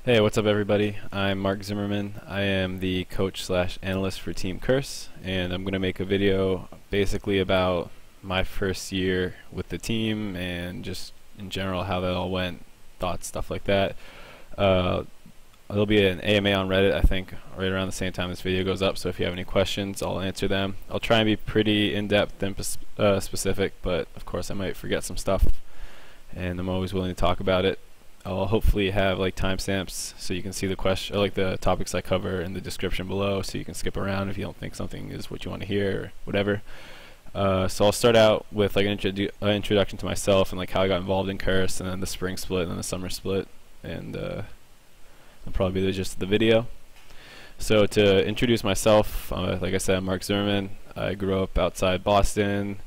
Hey, what's up everybody? I'm Mark Zimmerman. I am the coach slash analyst for Team Curse, and I'm going to make a video basically about my first year with the team and just in general how that all went, thoughts, stuff like that. There'll be an AMA on Reddit, I think, right around the same time this video goes up, so if you have any questions, I'll answer them. I'll try and be pretty in-depth and specific, but of course I might forget some stuff, and I'm always willing to talk about it. I'll hopefully have like timestamps so you can see the question, or like the topics I cover in the description below, so you can skip around if you don't think something is what you want to hear or whatever. So I'll start out with like an introduction to myself and like how I got involved in Curse, and then the spring split and then the summer split, and that'll probably be the gist of the video. So to introduce myself, like I said, I'm Mark Zimmerman. I grew up outside Boston.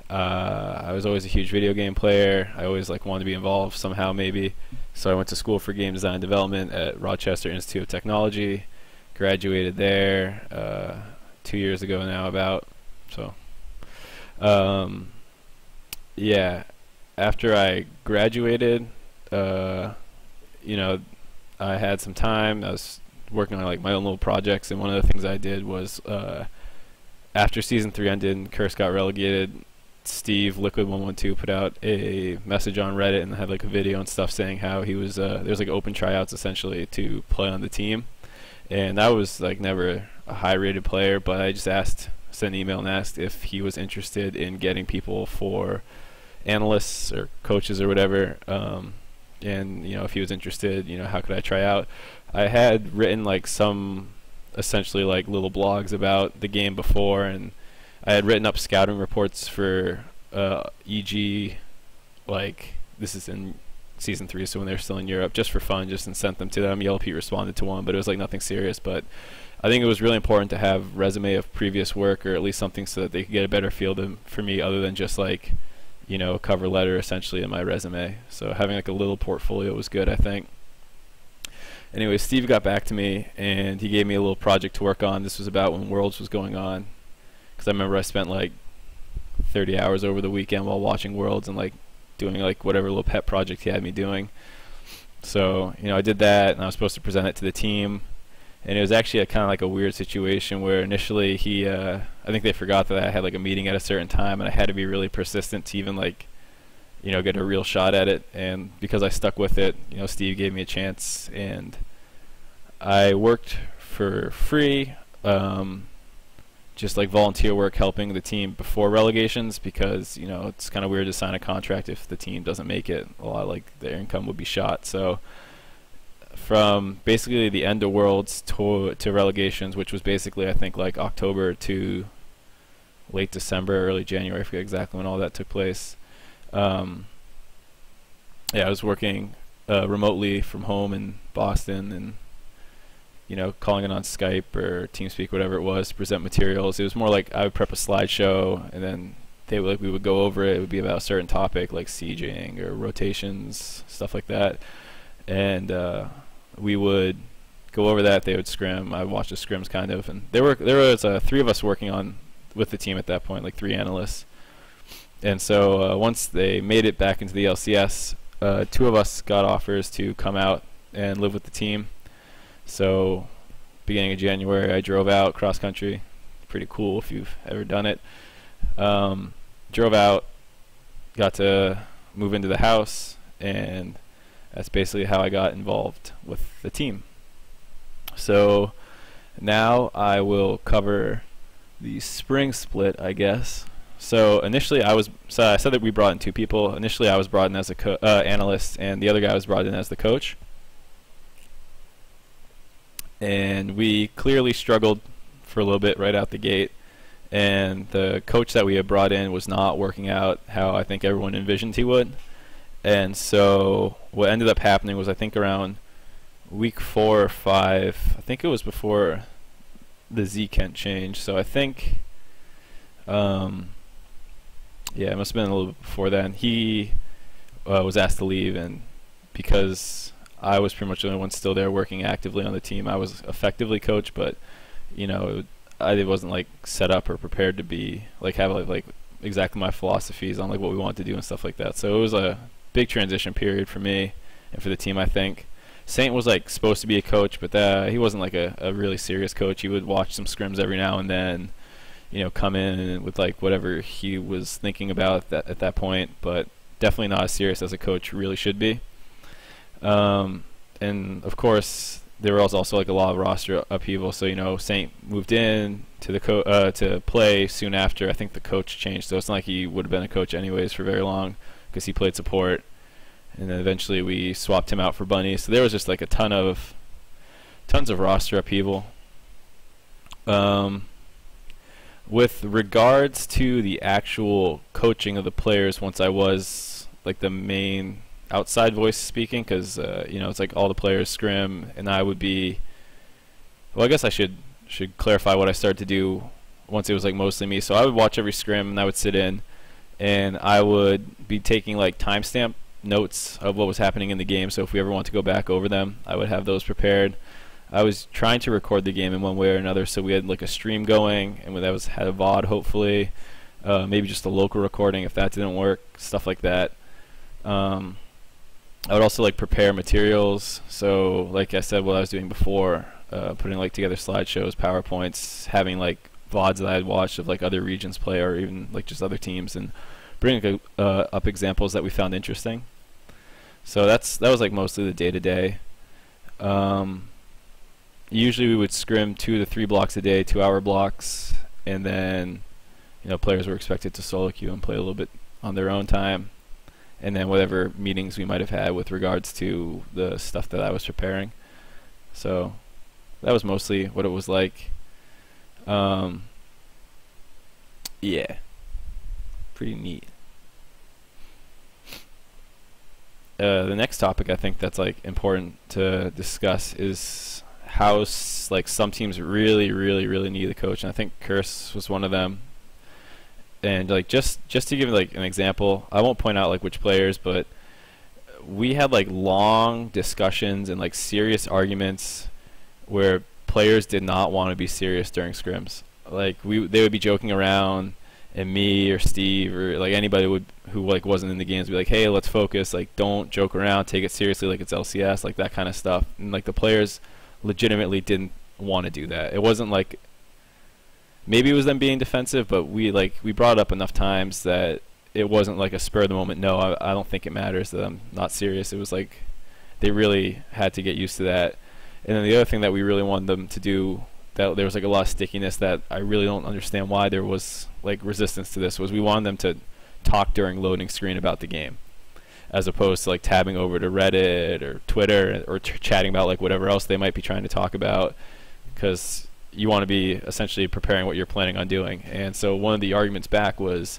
I was always a huge video game player. I always like wanted to be involved somehow, maybe. So I went to school for game design and development at Rochester Institute of Technology. Graduated there 2 years ago now, about. So, yeah. After I graduated, you know, I had some time. I was working on like my own little projects, and one of the things I did was after season 3 ended and Curse got relegated, Steve Liquid112 put out a message on Reddit and had like a video and stuff saying how he was there's like open tryouts essentially to play on the team, and I was like never a high rated player, but I just sent an email and asked if he was interested in getting people for analysts or coaches or whatever, and you know, if he was interested, you know, how could I try out. I had written like some essentially like little blogs about the game before, and I had written up scouting reports for EG, like this is in season 3, so when they're still in Europe, just for fun, just and sent them to them. Yellow Pete responded to one, but it was like nothing serious. But I think it was really important to have resume of previous work, or at least something so that they could get a better feel for me, other than just like, you know, a cover letter essentially in my resume. So having like a little portfolio was good, I think. Anyway, Steve got back to me and he gave me a little project to work on. This was about when Worlds was going on, because I remember I spent like 30 hours over the weekend while watching Worlds and like doing like whatever little pet project he had me doing. So, you know, I did that, and I was supposed to present it to the team, and it was actually a kind of like a weird situation where initially I think they forgot that I had like a meeting at a certain time, and I had to be really persistent to even like, you know, get a real shot at it. And because I stuck with it, you know, Steve gave me a chance, and I worked for free, just like volunteer work helping the team before relegations, because, you know, it's kind of weird to sign a contract if the team doesn't make it. A lot of like their income would be shot. So from basically the end of Worlds to relegations, which was basically I think like October to late December, early January, I forget exactly when all that took place. Yeah, I was working remotely from home in Boston, and you know, calling it on Skype or TeamSpeak, whatever it was, to present materials. It was more like I would prep a slideshow, and then we would go over it. It would be about a certain topic like sieging or rotations, stuff like that, and we would go over that. They would scrim. I would watch the scrims kind of, and there was 3 of us working on with the team at that point, like 3 analysts. And so once they made it back into the LCS, 2 of us got offers to come out and live with the team. So beginning of January, I drove out cross country. Pretty cool if you've ever done it. Drove out, got to move into the house, and that's basically how I got involved with the team. So now I will cover the spring split, I guess. So initially I said that we brought in 2 people. Initially I was brought in as a analyst, and the other guy was brought in as the coach. And we clearly struggled for a little bit right out the gate, and the coach that we had brought in was not working out how I think everyone envisioned he would. And so what ended up happening was, I think around week 4 or 5, I think it was before the Z-Kent change, so I think yeah, it must have been a little bit before then, he was asked to leave, and because I was pretty much the only one still there working actively on the team, I was effectively coach, but you know, I wasn't like set up or prepared to be like have like exactly my philosophies on like what we want to do and stuff like that. So it was a big transition period for me and for the team, I think. Saint was like supposed to be a coach, but he wasn't like a really serious coach. He would watch some scrims every now and then, come in with like whatever he was thinking about at that point, but definitely not as serious as a coach really should be. And of course, there was also like a lot of roster upheaval. So Saint moved in to the to play soon after. I think the coach changed, so it's not like he would have been a coach anyways for very long because he played support. And then eventually we swapped him out for Bunny. So there was just like a tons of roster upheaval. With regards to the actual coaching of the players, once I was like the main outside voice speaking, because it's like all the players scrim, and I would be. Well, I guess I should clarify what I started to do once it was like mostly me. So I would watch every scrim, and I would sit in, and I would be taking like timestamp notes of what was happening in the game. So if we ever want to go back over them, I would have those prepared. I was trying to record the game in one way or another, so we had like a stream going, and that had a VOD hopefully, maybe just a local recording if that didn't work, stuff like that. I would also like prepare materials. So like I said, what I was doing before, putting like together slideshows, PowerPoints, having like VODs that I had watched of like other regions play or even like just other teams, and bringing up examples that we found interesting. So that was like mostly the day-to-day. Usually we would scrim 2 to 3 blocks a day, 2-hour blocks, and then players were expected to solo queue and play a little bit on their own time, and then whatever meetings we might have had with regards to the stuff that I was preparing. So that was mostly what it was like. Yeah, pretty neat. The next topic I think that's like important to discuss is how like some teams really need a coach, and I think Curse was one of them. And like just to give like an example, I won't point out like which players, but we had like long discussions and like serious arguments where players did not want to be serious during scrims. Like they would be joking around, and me or Steve or like anybody who like wasn't in the games would be like, hey, let's focus, like don't joke around, take it seriously, like it's LCS, like that kind of stuff. And like the players legitimately didn't want to do that. It wasn't like maybe it was them being defensive, but we brought it up enough times that it wasn't like a spur of the moment, no, I don't think it matters that I'm not serious. It was like they really had to get used to that. And then the other thing that we really wanted them to do, that there was like a lot of stickiness that I really don't understand why there was like resistance to this, was we wanted them to talk during loading screen about the game, as opposed to like tabbing over to Reddit or Twitter or chatting about like whatever else they might be trying to talk about, because you want to be essentially preparing what you're planning on doing. And so one of the arguments back was,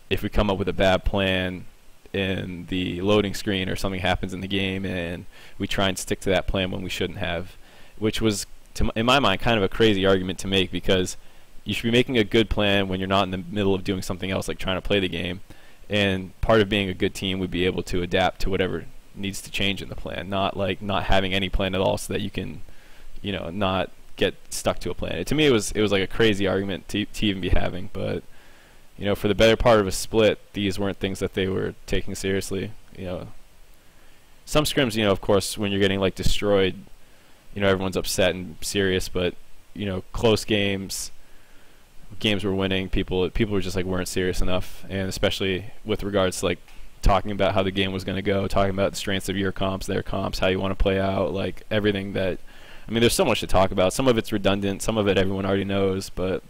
if we come up with a bad plan in the loading screen or something happens in the game and we try and stick to that plan when we shouldn't have, which was in my mind kind of a crazy argument to make, because you should be making a good plan when you're not in the middle of doing something else like trying to play the game. And part of being a good team would be able to adapt to whatever needs to change in the plan, not having any plan at all so that you can not get stuck to a plan. To me it was like a crazy argument to even be having, but for the better part of a split, these weren't things that they were taking seriously. Some scrims, of course, when you're getting like destroyed, everyone's upset and serious, but close games we're winning, people were just like weren't serious enough. And especially with regards to like talking about how the game was going to go, talking about the strengths of your comps, their comps, how you want to play out, like everything that, I mean, there's so much to talk about. Some of it's redundant, some of it everyone already knows, but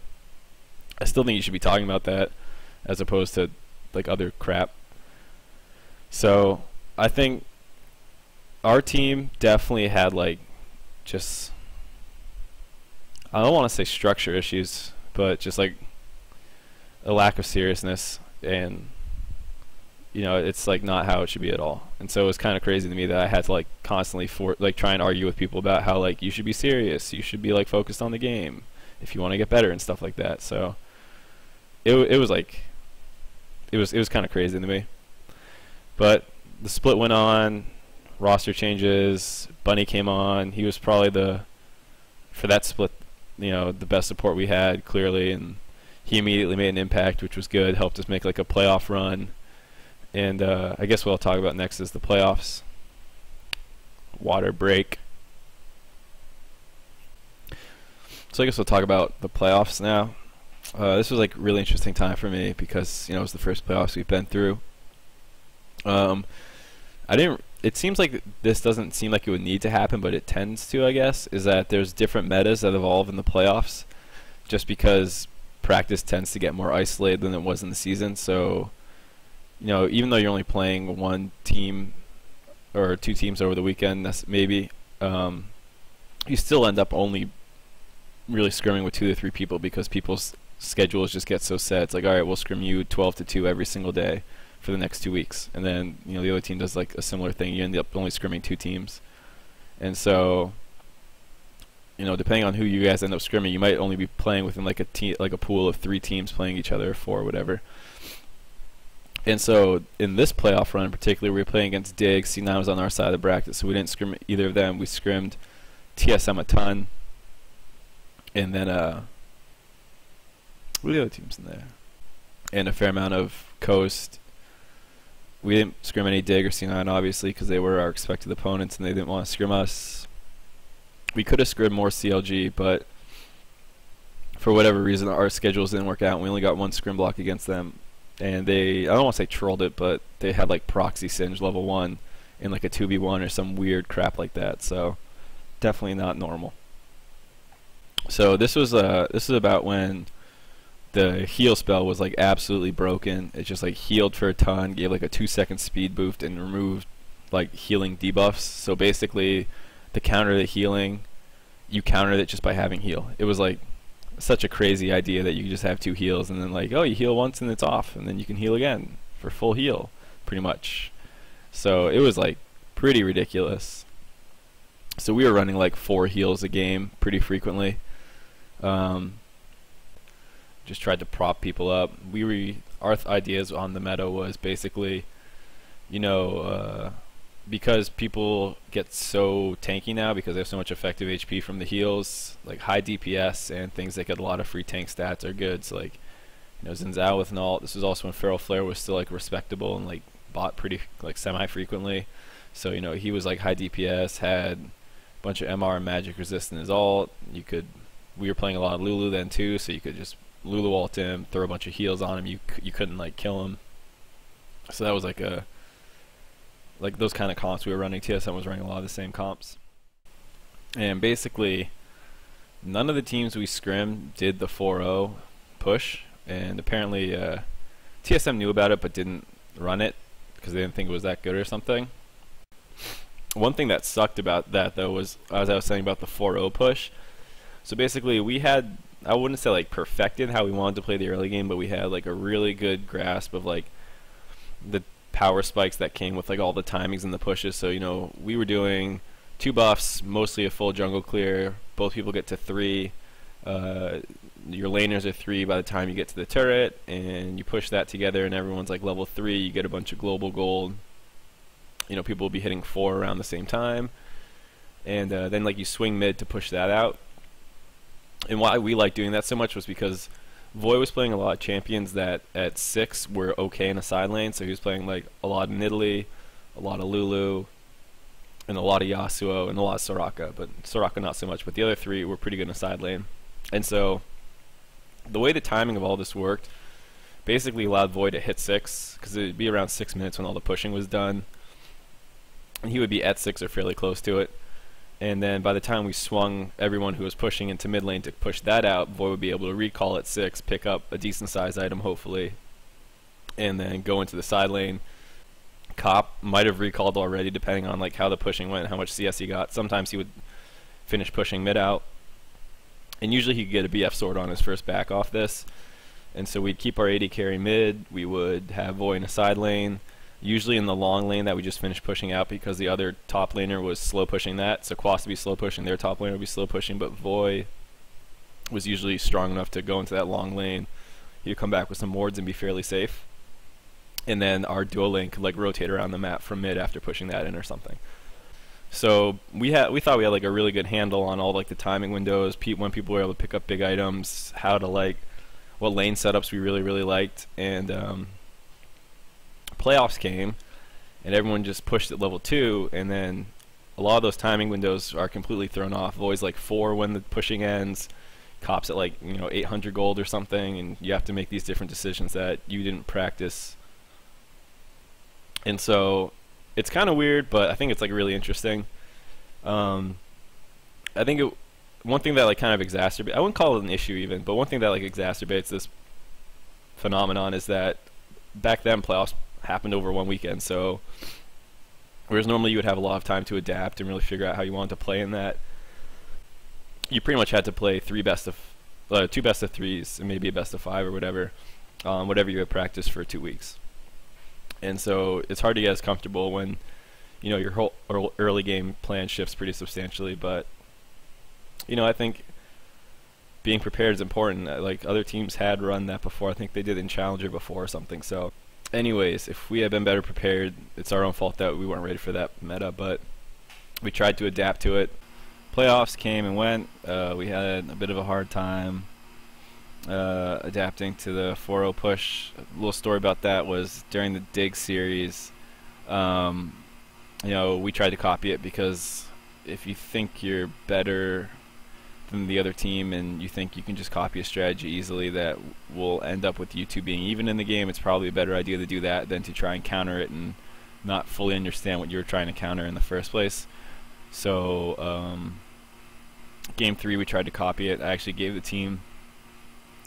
I still think you should be talking about that as opposed to like other crap. So I think our team definitely had like just, I don't want to say structure issues, but just like a lack of seriousness, and it's like not how it should be at all. And so it was kind of crazy to me that I had to like constantly try and argue with people about how like you should be serious, you should be like focused on the game if you want to get better and stuff like that. So it was like it was kind of crazy to me. But the split went on, roster changes, Bunny came on. He was probably for that split, the best support we had, clearly, and he immediately made an impact, which was good, helped us make like a playoff run. And I guess what I'll talk about next is the playoffs. water break. So I guess we'll talk about the playoffs now. This was like a really interesting time for me because, you know, it was the first playoffs we've been through. It seems like this doesn't seem like it would need to happen, but it tends to, I guess, is that there's different metas that evolve in the playoffs just because practice tends to get more isolated than it was in the season. So, you know, even though you're only playing one team or two teams over the weekend, maybe, you still end up only really scrimming with 2 to 3 people because people's schedules just get so set. It's like, all right, we'll scrim you 12 to 2 every single day for the next 2 weeks, and then, you know, the other team does like a similar thing. You end up only scrimming 2 teams, and so, you know, depending on who you guys end up scrimming, you might only be playing within like a pool of 3 teams playing each other, 4 or whatever. And so in this playoff run in particular, we were playing against Dig. C9 was on our side of the bracket, so we didn't scrim either of them. We scrimmed TSM a ton, and then what are the other teams in there? And a fair amount of Coast. We didn't scrim any Dig or C9, obviously, because they were our expected opponents and they didn't want to scrim us. We could have scrimmed more CLG, but for whatever reason, our schedules didn't work out, and we only got 1 scrim block against them. And they, I don't want to say trolled it, but they had like proxy Singe level 1 in like a 2v1 or some weird crap like that. So definitely not normal. So this was about when the heal spell was like absolutely broken. It just like healed for a ton, gave like a 2-second speed boost, and removed like healing debuffs. So basically, to counter the healing, you countered it just by having heal. It was like such a crazy idea that you could just have 2 heals, and then like, oh, you heal once and it's off, and then you can heal again for full heal, pretty much. So it was like pretty ridiculous. So we were running like 4 heals a game pretty frequently. Just tried to prop people up. Our ideas on the meta was basically, you know, because people get so tanky now because they have so much effective HP from the heals, like high DPS and things that get a lot of free tank stats are good. So like, you know, Zinzao with an ult. This was also when Feral Flare was still like respectable and like bought pretty like semi-frequently. So, you know, he was like high DPS, had a bunch of MR and magic resist in his ult. We were playing a lot of Lulu then too, so you could just Lulu ult him, throw a bunch of heals on him. You couldn't like kill him. So that was like those kind of comps we were running. TSM was running a lot of the same comps. And basically, none of the teams we scrimmed did the 4-0 push, and apparently TSM knew about it but didn't run it because they didn't think it was that good or something. One thing that sucked about that though was, as I was saying about the 4-0 push, so basically we had, I wouldn't say like perfected how we wanted to play the early game, but we had like a really good grasp of like the power spikes that came with like all the timings and the pushes. So, you know, we were doing 2 buffs, mostly a full jungle clear. Both people get to 3. Your laners are 3 by the time you get to the turret, and you push that together and everyone's like level 3. You get a bunch of global gold. You know, people will be hitting 4 around the same time, and then like you swing mid to push that out. And why we liked doing that so much was because Voy was playing a lot of champions that at 6 were okay in a side lane, so he was playing like a lot of Nidalee, a lot of Lulu, and a lot of Yasuo, and a lot of Soraka, but Soraka not so much, but the other 3 were pretty good in a side lane. And so the way the timing of all this worked basically allowed Voy to hit 6, because it would be around 6 minutes when all the pushing was done, and he would be at 6 or fairly close to it. And then by the time we swung everyone who was pushing into mid lane to push that out, Voy would be able to recall at 6, pick up a decent sized item hopefully, and then go into the side lane. Cop might have recalled already depending on like how the pushing went and how much CS he got. Sometimes he would finish pushing mid out, and usually he could get a BF sword on his first back off this. And so we'd keep our AD carry mid, we would have Voy in a side lane, usually in the long lane that we just finished pushing out because the other top laner was slow pushing that. So Quas would be slow pushing, their top laner would be slow pushing, but Voy was usually strong enough to go into that long lane. He'd come back with some wards and be fairly safe. And then our dual lane could like rotate around the map from mid after pushing that in or something. So we thought we had like a really good handle on all like the timing windows, when people were able to pick up big items, how to like, what lane setups we really liked. And playoffs came, and everyone just pushed at level 2, and then a lot of those timing windows are completely thrown off. Always like 4 when the pushing ends, cops at like 800 gold or something, and you have to make these different decisions that you didn't practice. And so it's kind of weird, but I think it's like really interesting. I think one thing that like kind of exacerbates, I wouldn't call it an issue even, but one thing that like exacerbates this phenomenon is that back then playoffs happened over one weekend. So whereas normally you would have a lot of time to adapt and really figure out how you wanted to play in that, you pretty much had to play 2 best of 3s and maybe a best of 5 or whatever, whatever you had practiced for 2 weeks. And so it's hard to get as comfortable when your whole early game plan shifts pretty substantially. But I think being prepared is important. Like other teams had run that before. I think they did in Challenger before or something. So anyways, if we had been better prepared, it's our own fault that we weren't ready for that meta, but we tried to adapt to it. Playoffs came and went. We had a bit of a hard time adapting to the 4-0 push. A little story about that was during the Dig series, we tried to copy it, because if you think you're better than the other team and you think you can just copy a strategy easily that will end up with you two being even in the game, it's probably a better idea to do that than to try and counter it and not fully understand what you were trying to counter in the first place. So game 3 we tried to copy it. I actually gave the team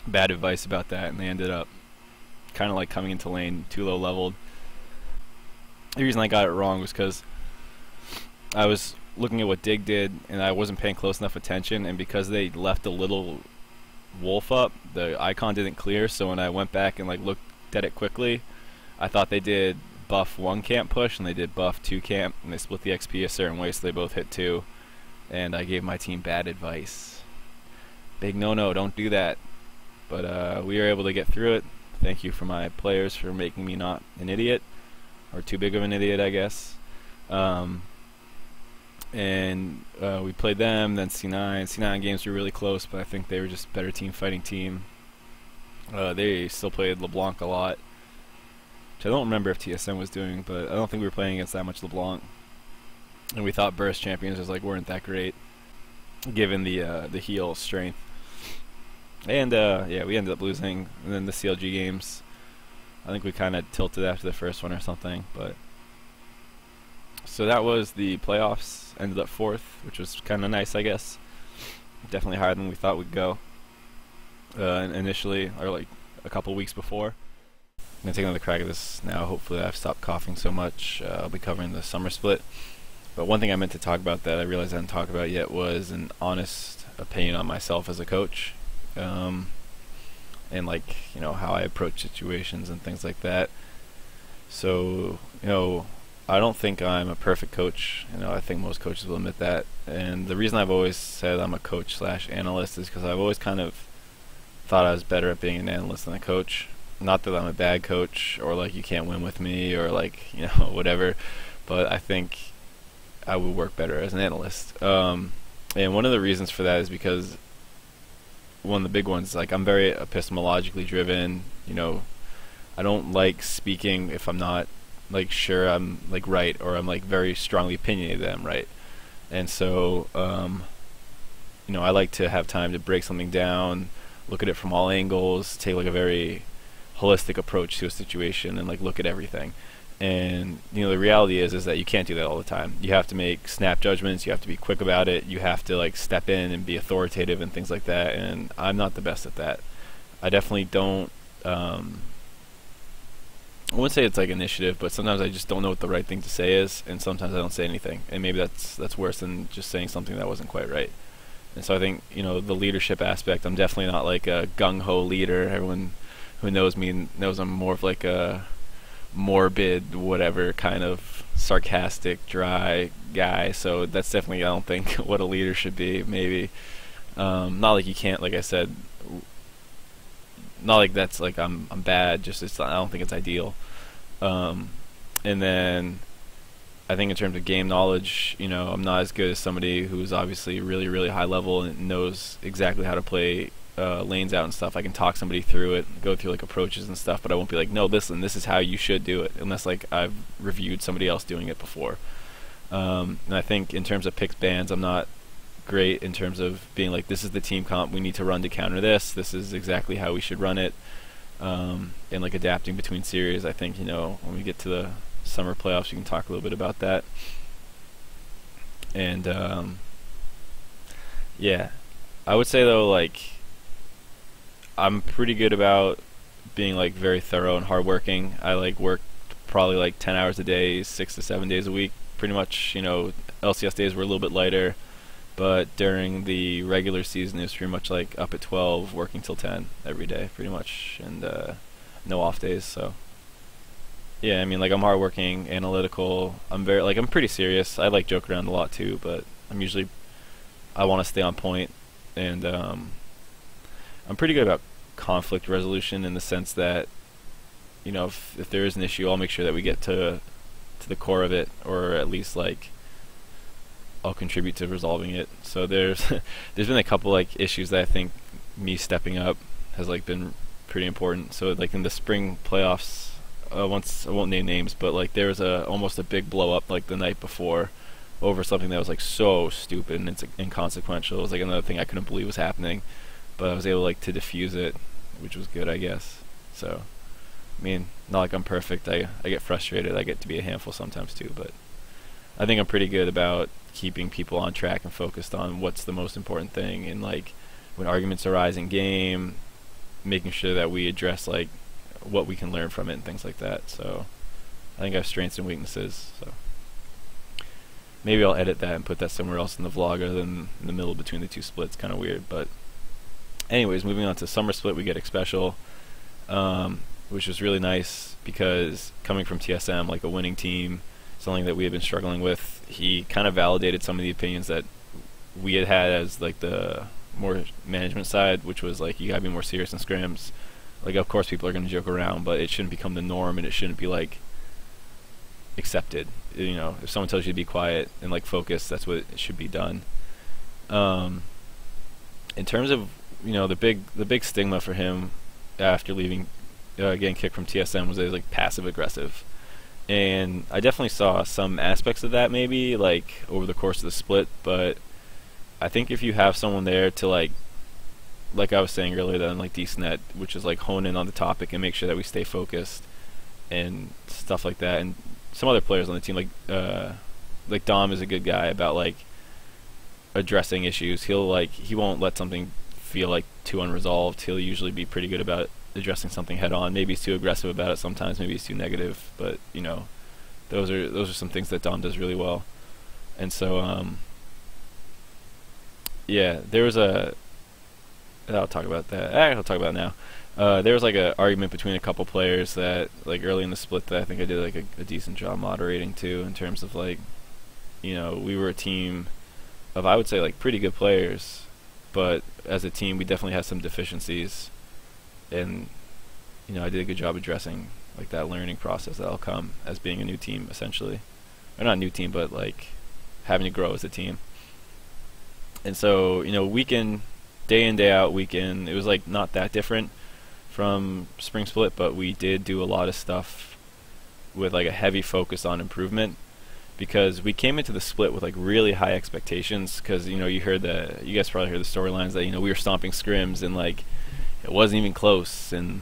bad advice about that, and they ended up kind of like coming into lane too low leveled. The reason I got it wrong was because I was looking at what Dig did and I wasn't paying close enough attention, and because they left a little wolf up, the icon didn't clear. So when I went back and like looked at it quickly, I thought they did buff 1 camp push and they did buff 2 camp, and they split the XP a certain way, so they both hit 2, and I gave my team bad advice. Big no, don't do that. But we were able to get through it. Thank you for my players for making me not an idiot, or too big of an idiot, I guess. And we played them, then C9. C9 games were really close, but I think they were just a better team fighting team. They still played LeBlanc a lot, which I don't remember if TSM was doing, but I don't think we were playing against that much LeBlanc. And we thought Burst champions just like weren't that great, given the heal strength. And yeah, we ended up losing. And then the CLG games, I think we kind of tilted after the first one or something. But so that was the playoffs. Ended up 4th, which was kind of nice, I guess. Definitely higher than we thought we'd go initially, or like a couple weeks before. I'm gonna take another crack at this now. Hopefully I've stopped coughing so much. I'll be covering the summer split. But one thing I meant to talk about that I realized I hadn't talked about yet was an honest opinion on myself as a coach. And like how I approach situations and things like that. So I don't think I'm a perfect coach. I think most coaches will admit that. And the reason I've always said I'm a coach / analyst is because I've always kind of thought I was better at being an analyst than a coach. Not that I'm a bad coach or like you can't win with me or like whatever, but I think I would work better as an analyst. And one of the reasons for that is because one of the big ones, like I'm very epistemologically driven. I don't like speaking if I'm not like sure I'm like right, or I'm like very strongly opinionated that I'm right. And so I like to have time to break something down, look at it from all angles, take like a very holistic approach to a situation and like look at everything. And the reality is that you can't do that all the time. You have to make snap judgments, you have to be quick about it, you have to like step in and be authoritative and things like that, and I'm not the best at that. I definitely don't I wouldn't say it's like initiative, but sometimes I just don't know what the right thing to say is, and sometimes I don't say anything, and maybe that's worse than just saying something that wasn't quite right. And so I think the leadership aspect, I'm definitely not like a gung-ho leader. Everyone who knows me knows I'm more of like a morbid, whatever, kind of sarcastic, dry guy. So that's definitely, I don't think, what a leader should be. Maybe not like you can't, like I said, not like that's like I'm bad. Just I don't think it's ideal. And then I think in terms of game knowledge, I'm not as good as somebody who's obviously really, really high level and knows exactly how to play lanes out and stuff. I can talk somebody through it, go through like approaches and stuff, but I won't be like, no, this is how you should do it, unless like I've reviewed somebody else doing it before. And I think in terms of picks bans, I'm not great in terms of being like, this is the team comp we need to run to counter this. This is exactly how we should run it. And like adapting between series. I think, when we get to the summer playoffs, you can talk a little bit about that. And yeah, I would say though, like, I'm pretty good about being like very thorough and hardworking. I like work probably like 10 hours a day, 6 to 7 days a week. Pretty much, LCS days were a little bit lighter, but during the regular season, it was pretty much like up at 12, working till 10 every day, pretty much, and no off days. So yeah, I mean, like, I'm hardworking, analytical. I'm pretty serious. I like joke around a lot too, but I want to stay on point, and I'm pretty good about conflict resolution in the sense that, if there is an issue, I'll make sure that we get to the core of it, or at least like I'll contribute to resolving it. So there's been a couple like issues that I think me stepping up has like been pretty important. So like in the spring playoffs, once, I won't name names, but like there was almost a big blow up like the night before over something that was like so stupid and it's inconsequential. It was like another thing I couldn't believe was happening, but I was able like to diffuse it, which was good, I guess. So I mean, not like I'm perfect. I get frustrated. I get to be a handful sometimes too, but I think I'm pretty good about keeping people on track and focused on what's the most important thing, and like when arguments arise in game, making sure that we address like what we can learn from it and things like that. So I think I have strengths and weaknesses. So maybe I'll edit that and put that somewhere else in the vlog other than in the middle between the two splits. Kind of weird, but anyways, moving on to summer split, we get Xpecial, which was really nice because coming from TSM, like a winning team, something that we had been struggling with, he kind of validated some of the opinions that we had as like the more management side, which was like, you gotta be more serious in scrims. Like, of course people are going to joke around, but it shouldn't become the norm, and it shouldn't be like accepted. If someone tells you to be quiet and like focus, that's what it should be done. In terms of the big stigma for him after leaving, getting kicked from TSM, was that he was like passive aggressive, and I definitely saw some aspects of that maybe like over the course of the split. But I think if you have someone there to like I was saying earlier, then like decent at, which is like hone in on the topic and make sure that we stay focused and stuff like that. And some other players on the team, like Dom is a good guy about like addressing issues. He won't let something feel like too unresolved. He'll usually be pretty good about addressing something head on. Maybe he's too aggressive about it sometimes, maybe he's too negative, but those are some things that Dom does really well. And so yeah, there was I'll talk about that. I'll talk about it now. There was like an argument between a couple players that like early in the split that I think I did like a decent job moderating too, in terms of like, we were a team of, I would say, like pretty good players, but as a team we definitely had some deficiencies, and I did a good job addressing like that learning process that'll come as being a new team, essentially, or not a new team, but like having to grow as a team. And so day in, day out, weekend, it was like not that different from spring split, but we did do a lot of stuff with like a heavy focus on improvement, because we came into the split with like really high expectations, because you guys probably heard the storylines that we were stomping scrims and like it wasn't even close and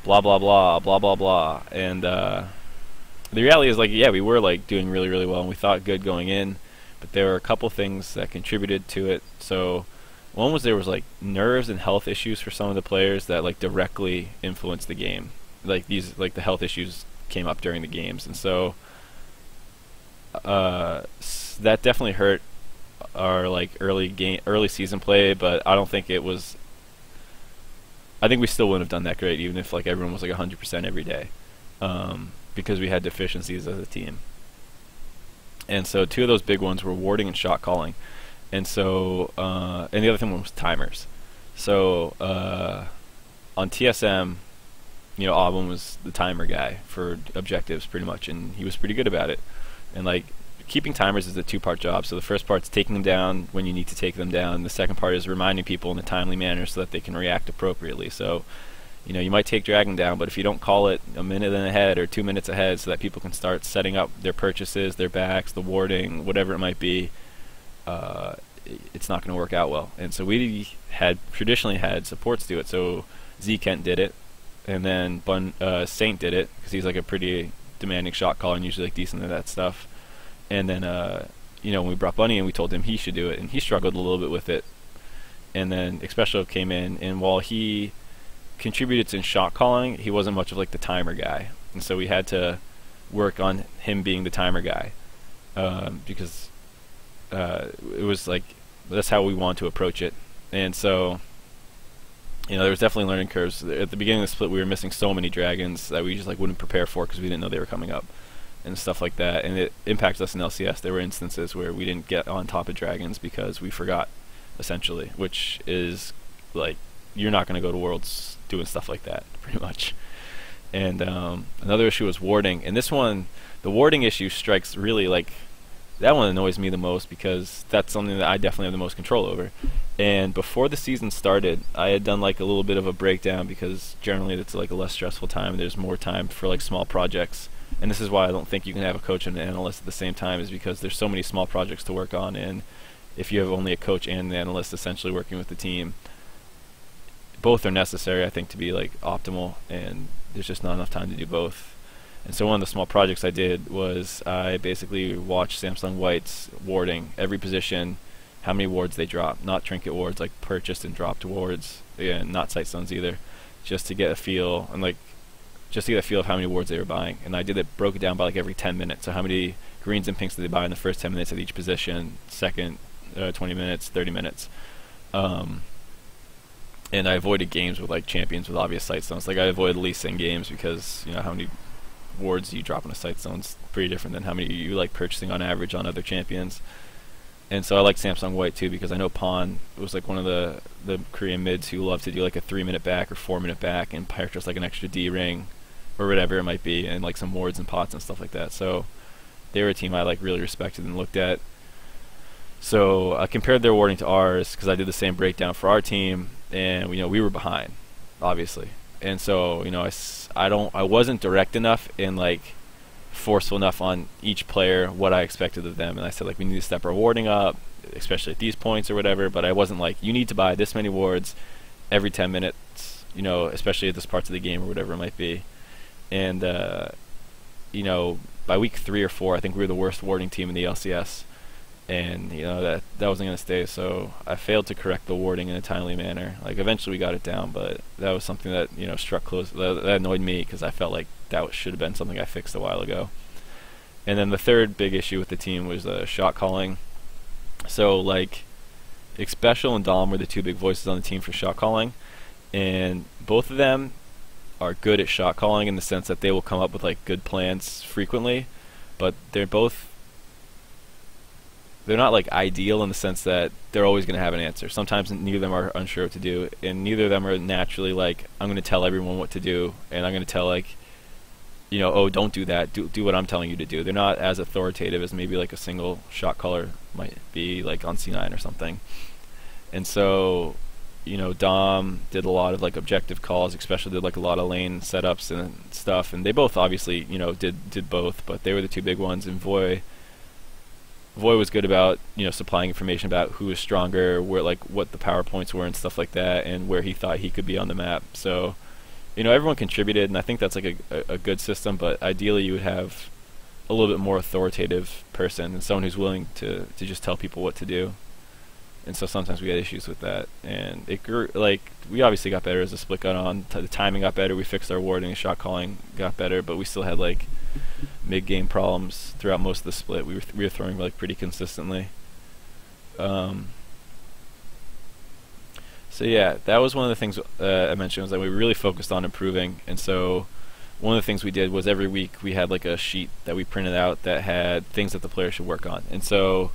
blah blah blah blah blah blah. And the reality is, like, yeah, we were like doing really really well and we thought good going in, but there were a couple things that contributed to it. So one was there was like nerves and health issues for some of the players that like directly influenced the game. Like the health issues came up during the games, and so that definitely hurt our like early season play. But I don't think it was. I think we still wouldn't have done that great even if like everyone was like 100% every day, because we had deficiencies as a team. And so two of those big ones were warding and shot calling. And so, and the other thing was timers. So, on TSM, Auburn was the timer guy for objectives pretty much, and he was pretty good about it. And like, keeping timers is a two-part job. So the first part's taking them down when you need to take them down. The second part is reminding people in a timely manner so that they can react appropriately. So, You might take dragon down, but if you don't call it a minute ahead or 2 minutes ahead so that people can start setting up their purchases, their backs, the warding, whatever it might be, it's not going to work out well. And so we had traditionally had supports do it. So Z Kent did it, and then Saint did it because he's like a pretty demanding shot caller and usually like decent at that stuff. And then when we brought Bunny in, we told him he should do it, and he struggled a little bit with it. And then Xpecial came in, and while he contributed in shot calling, he wasn't much of like the timer guy, and so we had to work on him being the timer guy, because it was like that's how we want to approach it. And so there was definitely learning curves. At the beginning of the split, we were missing so many dragons that we just like wouldn't prepare for because we didn't know they were coming up and stuff like that, and it impacted us in LCS. There were instances where we didn't get on top of dragons because we forgot, essentially, which is like you're not going to go to Worlds doing stuff like that, pretty much. And another issue was warding, and this one, the warding issue strikes really like that one annoys me the most because that's something that I definitely have the most control over. And before the season started, I had done like a little bit of a breakdown because generally it's like a less stressful time. There's more time for like small projects, and this is why I don't think you can have a coach and an analyst at the same time, is because there's so many small projects to work on, and if you have only a coach and an analyst essentially working with the team, both are necessary, I think, to be like optimal, and there's just not enough time to do both. And so one of the small projects I did was I basically watched Samsung White's warding, every position, how many wards they drop, not trinket wards, like purchased and dropped wards, and not sight stones either, just to get a feel, and like just to get a feel of how many wards they were buying. And I broke it down by like every 10 minutes. So how many greens and pinks did they buy in the first 10 minutes at each position, second 20 minutes, 30 minutes. And I avoided games with like champions with obvious sight stones. Like I avoided Lee Sin games because how many wards you drop on a sight stone is pretty different than how many you like purchasing on average on other champions. And so I like Samsung White too because I know Pawn was like one of the Korean mids who love to do like a 3-minute back or 4-minute back and purchase like an extra D ring or whatever it might be, and like some wards and pots and stuff like that. So they were a team I like really respected and looked at. So I compared their warding to ours because I did the same breakdown for our team, and we were behind, obviously. And so I wasn't direct enough and like forceful enough on each player what I expected of them, and I said like we need to step our warding up, especially at these points or whatever. But I wasn't like you need to buy this many wards every 10 minutes, especially at this parts of the game or whatever it might be. And by week 3 or 4, I think we were the worst warding team in the LCS. And that wasn't going to stay, so I failed to correct the warding in a timely manner. Like eventually we got it down, but that was something that struck close. That annoyed me because I felt like that should have been something I fixed a while ago. And then the third big issue with the team was shot calling. So like Xpecial and Dom were the two big voices on the team for shot calling, and both of them are good at shot calling in the sense that they will come up with like good plans frequently, but they're not like ideal in the sense that they're always going to have an answer. Sometimes neither of them are unsure what to do, and neither of them are naturally like, I'm going to tell everyone what to do, and I'm going to tell like, oh, don't do that, do what I'm telling you to do. They're not as authoritative as maybe like a single shot caller might be like on C9 or something. And so Dom did a lot of like objective calls, Xpecial did like a lot of lane setups and stuff, and they both obviously did both, but they were the two big ones. And Voy was good about supplying information about who was stronger, where like what the power points were and stuff like that, and where he thought he could be on the map. So everyone contributed, and I think that's like a good system. But ideally, you would have a little bit more authoritative person and someone who's willing to just tell people what to do. And so sometimes we had issues with that, and it grew. Like we obviously got better as the split got on. The timing got better. We fixed our warding, shot calling got better, but we still had like mid-game problems throughout most of the split. We were throwing like pretty consistently. So yeah, that was one of the things I mentioned, was that we really focused on improving. And so one of the things we did was every week we had like a sheet that we printed out that had things that the players should work on. And so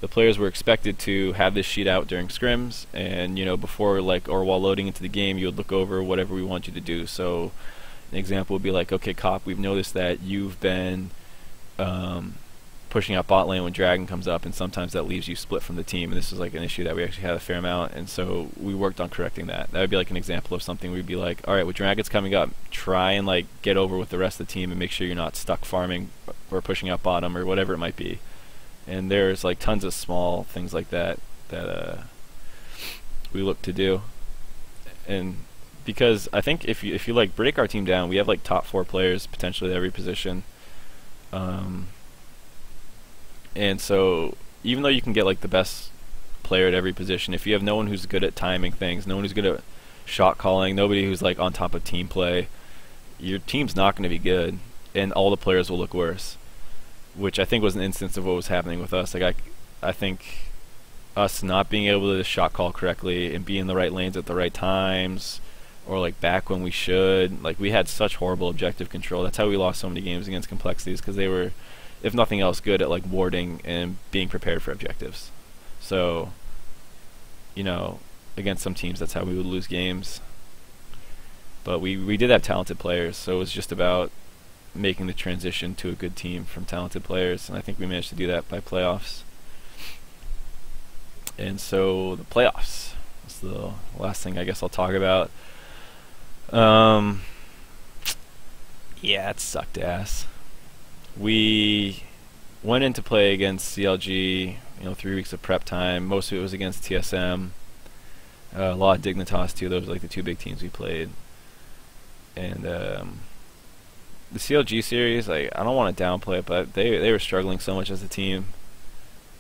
the players were expected to have this sheet out during scrims, and before like or while loading into the game, you would look over whatever we want you to do. So an example would be like, okay, Cop, we've noticed that you've been pushing out bot lane when Dragon comes up, and sometimes that leaves you split from the team, and this is like an issue that we actually had a fair amount, and so we worked on correcting that. That would be like an example of something we'd be like, alright, with Dragon's coming up, try and like get over with the rest of the team and make sure you're not stuck farming or pushing out bottom or whatever it might be. And there's like tons of small things like that that we look to do. And because I think if you like break our team down, we have like top 4 players potentially at every position. And so even though you can get like the best player at every position, if you have no one who's good at timing things, no one who's good at shot calling, nobody who's like on top of team play, your team's not going to be good, and all the players will look worse. Which I think was an instance of what was happening with us. Like I think us not being able to shot call correctly and be in the right lanes at the right times, or like back when we should, like we had such horrible objective control. That's how we lost so many games against Complexities, because they were, if nothing else, good at like warding and being prepared for objectives. So, you know, against some teams that's how we would lose games. But we did have talented players, so it was just about making the transition to a good team from talented players, and I think we managed to do that by playoffs. And so the playoffs is the last thing I guess I'll talk about. Yeah, it sucked ass. We went into play against CLG, 3 weeks of prep time. Most of it was against TSM. A lot of Dignitas too. Those were like the 2 big teams we played. And the CLG series, like, I don't want to downplay it, but they were struggling so much as a team.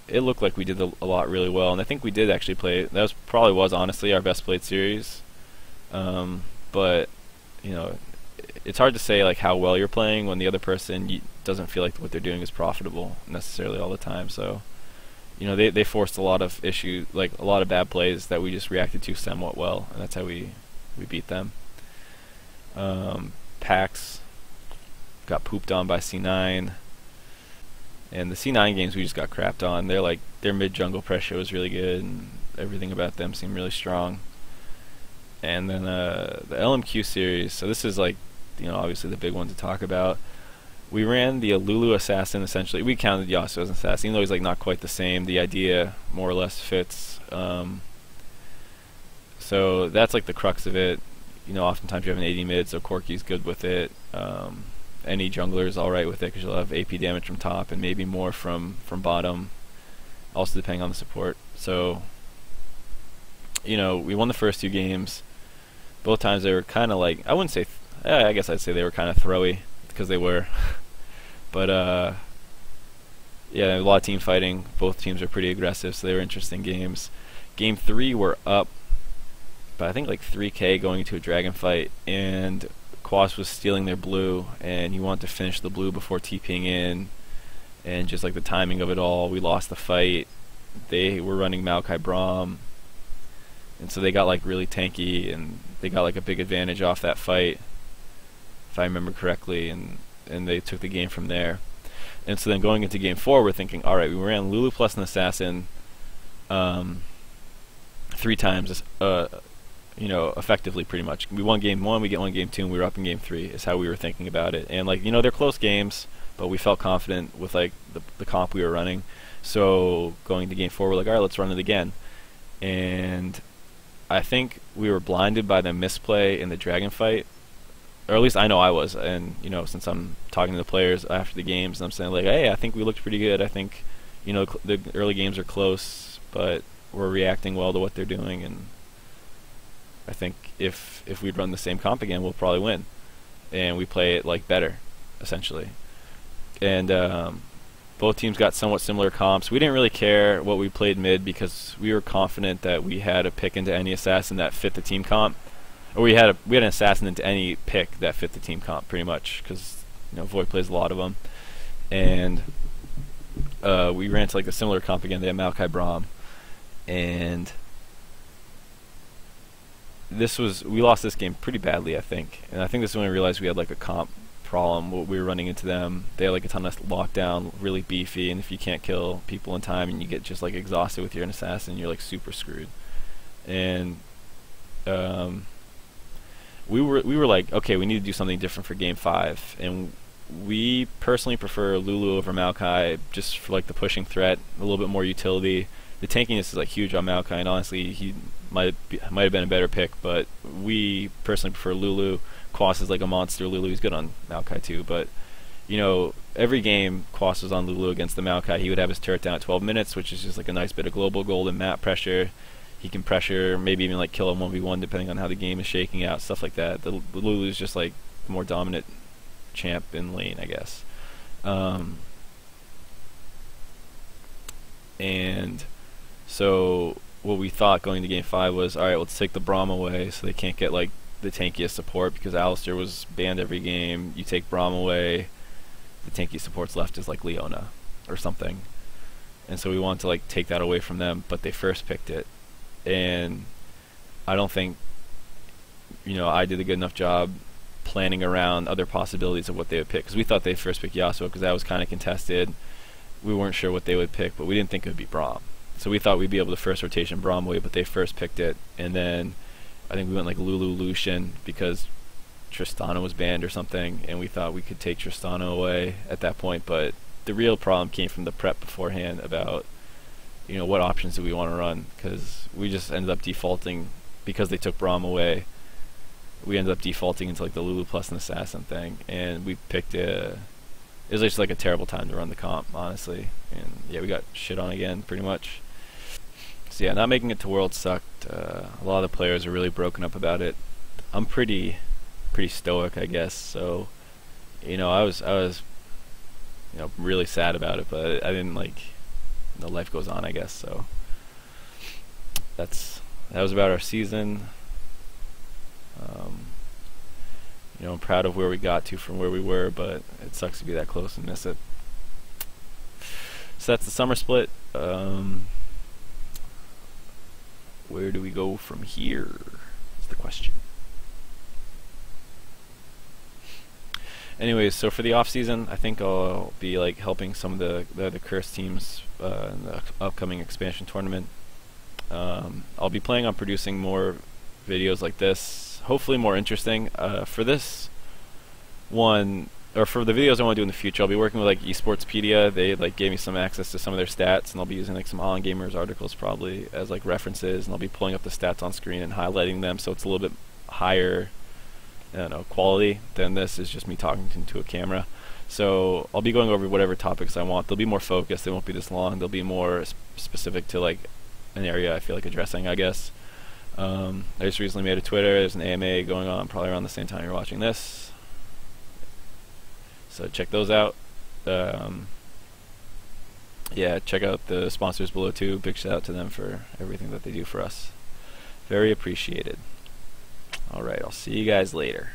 It looked like we did a lot really well, and I think we did actually play. That probably was honestly our best played series. But it's hard to say like how well you're playing when the other person doesn't feel like what they're doing is profitable necessarily all the time. So they forced a lot of issues, like a lot of bad plays that we just reacted to somewhat well, and that's how we beat them. PAX got pooped on by C9, and the C9 games we just got crapped on. Their mid jungle pressure was really good, and everything about them seemed really strong. And then the LMQ series, so this is like obviously the big one to talk about. We ran the Lulu Assassin essentially. We counted Yasuo as an assassin, even though he's like not quite the same. The idea more or less fits. So that's like the crux of it. Oftentimes you have an AD mid, so Corki's good with it. Any jungler is alright with it because you'll have AP damage from top and maybe more from bottom, also depending on the support. So we won the first 2 games. Both times they were kind of like, I wouldn't say, I guess I'd say they were kind of throwy, because they were. But yeah, a lot of team fighting. Both teams were pretty aggressive, so they were interesting games. Game 3 we're up by I think like 3k going into a dragon fight, and Quas was stealing their blue, and he wanted to finish the blue before TPing in, and just like the timing of it all, we lost the fight. They were running Maokai Braum, and so they got like really tanky, and they got like a big advantage off that fight, if I remember correctly, and they took the game from there. And so then going into game 4, we're thinking, all right, we ran Lulu plus an assassin 3 times, effectively pretty much. We won game 1, we get 1 game 2, and we were up in game 3 is how we were thinking about it. And like they're close games, but we felt confident with like the comp we were running. So going to game 4, we're like, all right, let's run it again. And I think we were blinded by the misplay in the dragon fight, or at least I know I was. And since I'm talking to the players after the games, and I'm saying like, hey, I think we looked pretty good. I think the early games are close, but we're reacting well to what they're doing, and I think if we'd run the same comp again, we'll probably win. And we play it like better, essentially. And both teams got somewhat similar comps. We didn't really care what we played mid, because we were confident that we had a pick into any assassin that fit the team comp, or we had an assassin into any pick that fit the team comp pretty much, because Void plays a lot of them. And we ran to like a similar comp again. They had Maokai Braum, and we lost this game pretty badly, I think. And I think this is when we realized we had like a comp problem. We were running into them. They had like a ton of lockdown, really beefy, and if you can't kill people in time and you get just like exhausted with your assassin, you're like super screwed. And we were like, okay, we need to do something different for game 5. And we personally prefer Lulu over Maokai just for like the pushing threat, a little bit more utility. The tankiness is like huge on Maokai, and honestly, he might have been a better pick, but we personally prefer Lulu. Quas is like a monster. Lulu, he's good on Maokai too, but you know, every game Quas was on Lulu against the Maokai, he would have his turret down at 12 minutes, which is just like a nice bit of global gold and map pressure. He can pressure, maybe even like kill a 1v1 depending on how the game is shaking out, stuff like that. The Lulu is just like the more dominant champ in lane, I guess. And so what we thought going to game 5 was, alright, let's take the Braum away so they can't get like the tankiest support, because Alistar was banned every game. You take Braum away, the tankiest support's left is like Leona or something. And so we wanted to like take that away from them, but they first picked it. And I don't think, you know, I did a good enough job planning around other possibilities of what they would pick, because we thought they'd first pick Yasuo because that was kind of contested. We weren't sure what they would pick, but we didn't think it would be Braum. So we thought we'd be able to first rotation Braum away, but they first picked it. And then I think we went like Lulu Lucian because Tristana was banned or something, and we thought we could take Tristana away at that point. But the real problem came from the prep beforehand about, you know, what options do we want to run, because we just ended up defaulting because they took Braum away. We ended up defaulting into like the Lulu plus an assassin thing, and we picked it was just like a terrible time to run the comp, honestly. And yeah, we got shit on again pretty much. So yeah, not making it to Worlds sucked. A lot of the players are really broken up about it. I'm pretty stoic, I guess. So, you know, I was you know, really sad about it, but I didn't like. You know, life goes on, I guess. So that was about our season. You know, I'm proud of where we got to from where we were, but it sucks to be that close and miss it. So that's the summer split. Where do we go from here is the question. Anyways, so for the off season, I think I'll be like helping some of the cursed teams in the upcoming expansion tournament. I'll be planning on producing more videos like this, hopefully more interesting. For this one, or for the videos I want to do in the future, I'll be working with like Esportspedia. They like gave me some access to some of their stats, and I'll be using like some On Gamers articles probably as like references, and I'll be pulling up the stats on screen and highlighting them so it's a little bit higher, I don't know, quality than this is just me talking into a camera. So I'll be going over whatever topics I want. They'll be more focused. They won't be this long. They'll be more specific to like an area I feel like addressing, I guess. I just recently made a Twitter. There's an AMA going on probably around the same time you're watching this. So check those out. Yeah, check out the sponsors below too. Big shout out to them for everything that they do for us. Very appreciated. Alright, I'll see you guys later.